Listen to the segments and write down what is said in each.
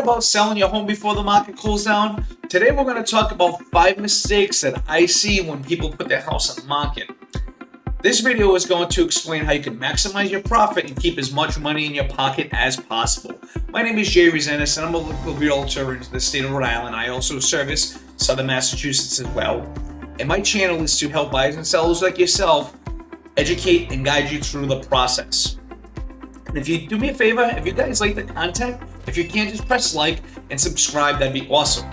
about selling your home before the market cools down? Today we're going to talk about 5 mistakes that I see when people put their house on the market. This video is going to explain how you can maximize your profit and keep as much money in your pocket as possible. My name is JayRezendes and I'm a local realtor in the state of Rhode Island. I also service Southern Massachusetts as well. And my channel is to help buyers and sellers like yourself educate and guide you through the process. And if you do me a favor, if you guys like the content, if you can, just press like and subscribe, that'd be awesome.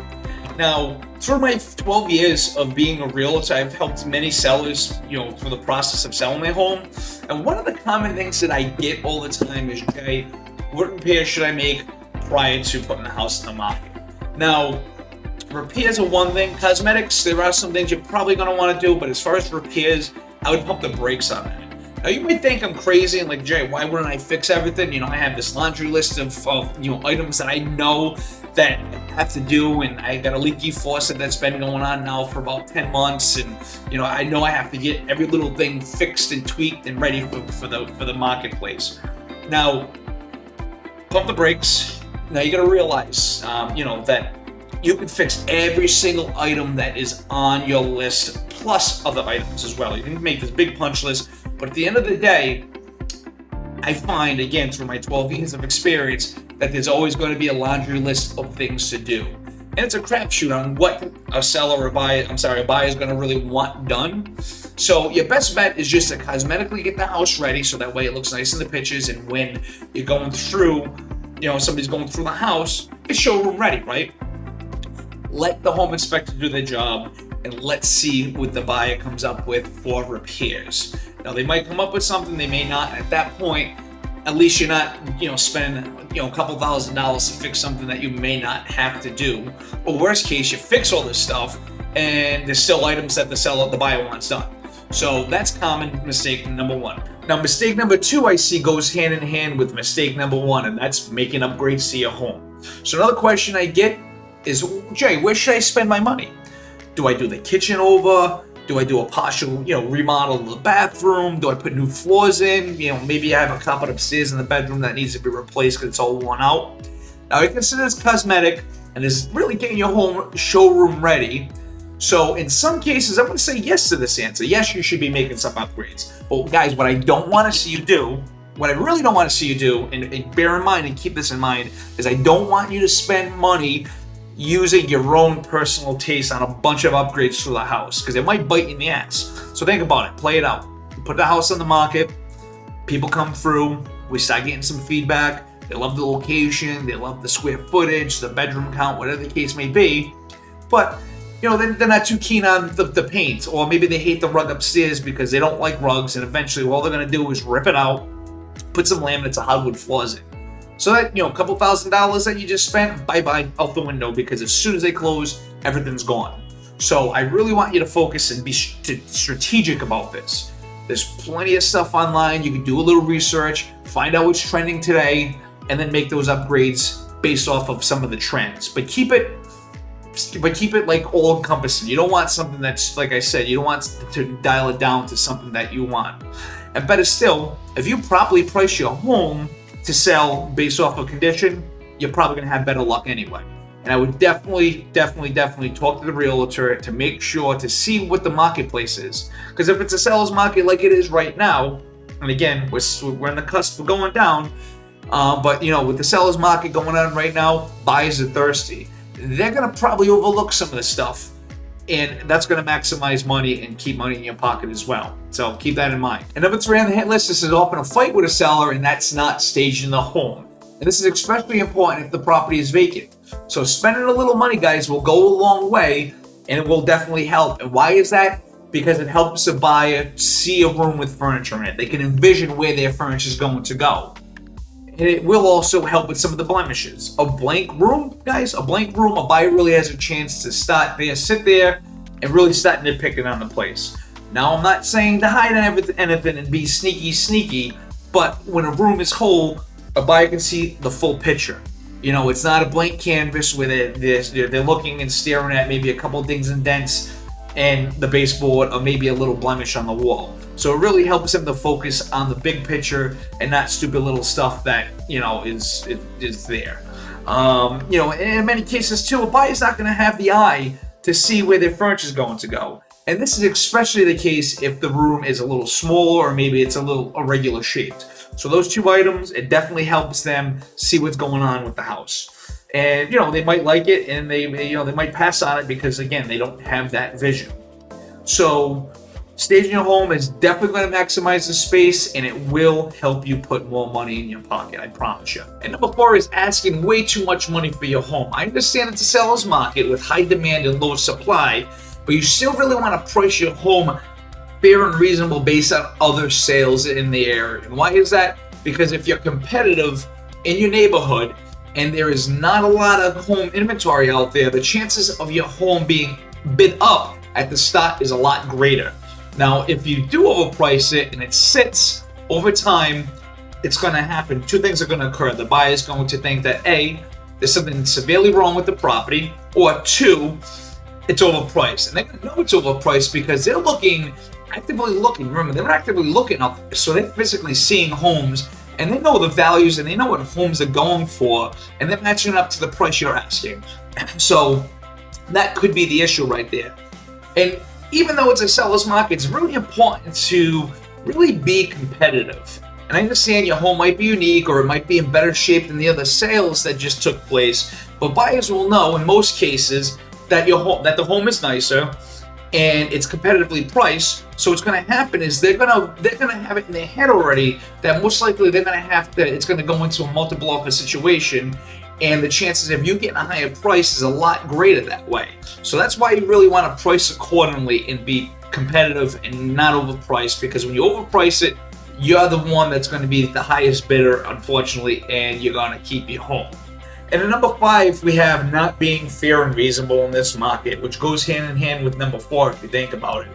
Now, through my 12 years of being a realtor, I've helped many sellers, through the process of selling their home. And one of the common things that I get all the time is, Jay, what repairs should I make prior to putting the house on the market? Now, repairs are one thing. Cosmetics, there are some things you're probably going to want to do, but as far as repairs, I would pump the brakes on that. Now, you might think I'm crazy and like, Jay, why wouldn't I fix everything? I have this laundry list of items that I know that I have to do, and I got a leaky faucet that's been going on now for about 10 months, and I know I have to get every little thing fixed and tweaked and ready for the marketplace. Now, pump the brakes. Now you got to realize, that you can fix every single item that is on your list, plus other items as well. You can make this big punch list, but at the end of the day, I find, again, through my 12 years of experience, that there's always going to be a laundry list of things to do. And it's a crapshoot on what a buyer is going to really want done. So your best bet is just to cosmetically get the house ready, so that way it looks nice in the pictures, and when you're going through, somebody's going through the house, it's showroom ready, right? Let the home inspector do their job, and let's see what the buyer comes up with for repairs. Now, they might come up with something, they may not. At that point, at least you're not, spending, a couple $1,000s to fix something that you may not have to do. Or worst case, you fix all this stuff, and there's still items that the buyer wants done. So that's common mistake number one. Now, mistake number two I see goes hand in hand with mistake number one, and that's making upgrades to your home. So another question I get is, Jay, where should I spend my money? Do I do the kitchen over? Do I do a partial, remodel of the bathroom? Do I put new floors in? Maybe I have a carpet upstairs in the bedroom that needs to be replaced because it's all worn out. Now, I consider this cosmetic and is really getting your home showroom ready. So in some cases, I'm going to say yes to this answer. Yes, you should be making some upgrades. But guys, what I don't want to see you do, what I really don't want to see you do, and bear in mind and keep this in mind, is I don't want you to spend money using your own personal taste on a bunch of upgrades to the house, because it might bite you in the ass. So think about it, play it out. Put the house on the market, people come through, we start getting some feedback, they love the location, they love the square footage, the bedroom count, whatever the case may be, but they're not too keen on the paint, or maybe they hate the rug upstairs because they don't like rugs, and eventually all they're going to do is rip it out, put some laminates or hardwood floors in. So that, a couple $1,000s that you just spent, bye-bye, out the window, because as soon as they close, everything's gone. So I really want you to focus and be strategic about this. There's plenty of stuff online. You can do a little research, find out what's trending today, and then make those upgrades based off of some of the trends. But keep it like all encompassing. You don't want something that's, like I said, you don't want to dial it down to something that you want. And better still, if you properly price your home to sell based off of condition, you're probably going to have better luck anyway. And I would definitely talk to the realtor to make sure to see what the marketplace is. Because if it's a seller's market like it is right now, and again, we're on the cusp of going down, but with the seller's market going on right now, buyers are thirsty. They're going to probably overlook some of the stuff, and that's going to maximize money and keep money in your pocket as well. So keep that in mind. And number 3 on the hit list, this is often a fight with a seller, and that's not staging the home. And this is especially important if the property is vacant. So spending a little money, guys, will go a long way, and it will definitely help. And why is that? Because it helps a buyer see a room with furniture in it. They can envision where their furniture is going to go. And it will also help with some of the blemishes. A blank room, guys, a buyer really has a chance to sit there, and really start nitpicking on the place. Now, I'm not saying to hide anything and be sneaky, but when a room is whole, a buyer can see the full picture. It's not a blank canvas where they're looking and staring at maybe a couple things in dents and the baseboard, or maybe a little blemish on the wall. So it really helps them to focus on the big picture and not stupid little stuff that is there. In many cases too, a buyer's not going to have the eye to see where their furniture is going to go. And this is especially the case if the room is a little smaller or maybe it's a little irregular shaped. So those two items, it definitely helps them see what's going on with the house. And they might like it, and they might pass on it because again, they don't have that vision. So staging your home is definitely going to maximize the space, and it will help you put more money in your pocket, I promise you. And number 4 is asking way too much money for your home. I understand it's a seller's market with high demand and low supply, but you still really want to price your home fair and reasonable based on other sales in the area. And why is that? Because if you're competitive in your neighborhood and there is not a lot of home inventory out there, the chances of your home being bid up at the start is a lot greater. Now, if you do overprice it and it sits over time, it's going to happen. Two things are going to occur. The buyer is going to think that A, there's something severely wrong with the property, or 2, it's overpriced. And they're going to know it's overpriced because they're actively looking. Remember, they're actively looking up, so they're physically seeing homes, and they know the values and they know what homes are going for, and they're matching it up to the price you're asking. So that could be the issue right there. And even though it's a seller's market, it's really important to really be competitive. And I understand your home might be unique or it might be in better shape than the other sales that just took place, but buyers will know in most cases that the home is nicer and it's competitively priced. So what's going to happen is they're going to have it in their head already that most likely it's going to go into a multiple offer situation, and the chances of you getting a higher price is a lot greater that way. So that's why you really want to price accordingly and be competitive and not overpriced, because when you overprice it, you're the one that's going to be the highest bidder, unfortunately, and you're going to keep your home. And at number 5, we have not being fair and reasonable in this market, which goes hand in hand with number 4 if you think about it.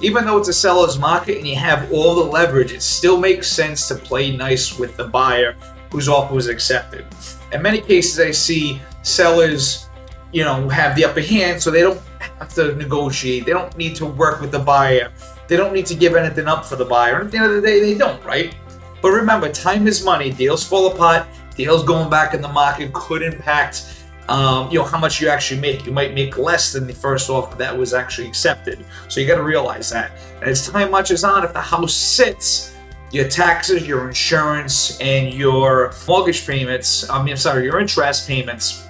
Even though it's a seller's market and you have all the leverage, it still makes sense to play nice with the buyer whose offer was accepted. In many cases, I see sellers, have the upper hand, so they don't have to negotiate. They don't need to work with the buyer. They don't need to give anything up for the buyer. And at the end of the day, they don't, right? But remember, time is money. Deals fall apart. Deals going back in the market could impact, how much you actually make. You might make less than the first offer that was actually accepted. So you got to realize that. And as time marches on, if the house sits, your taxes, your insurance, and your mortgage payments, your interest payments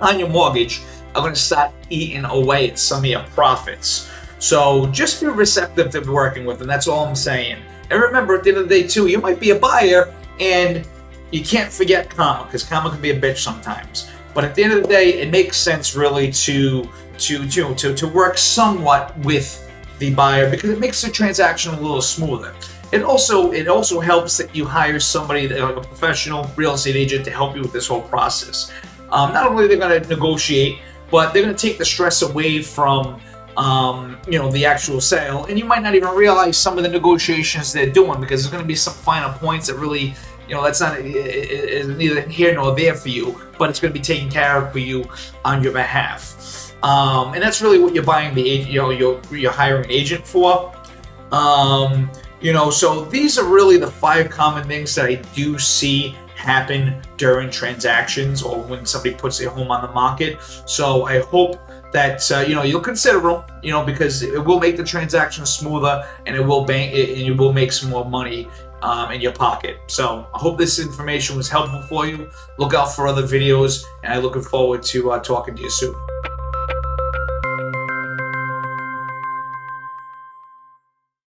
on your mortgage are going to start eating away at some of your profits. So just be receptive to working with them. That's all I'm saying. And remember, at the end of the day, too, you might be a buyer, and you can't forget karma, because karma can be a bitch sometimes. But at the end of the day, it makes sense really to work somewhat with the buyer, because it makes the transaction a little smoother. It also helps that you hire somebody, a professional real estate agent, to help you with this whole process. Not only are they going to negotiate, but they're going to take the stress away from the actual sale, and you might not even realize some of the negotiations they're doing, because there's going to be some final points that really, that's not is neither here nor there for you, but it's going to be taken care of for you on your behalf. And that's really what you're buying the agent, you're hiring an agent for. So these are really the 5 common things that I do see happen during transactions or when somebody puts their home on the market. So I hope that you'll consider them, because it will make the transaction smoother, and it will and you will make some more money in your pocket. So I hope this information was helpful for you. Look out for other videos, and I'm looking forward to talking to you soon.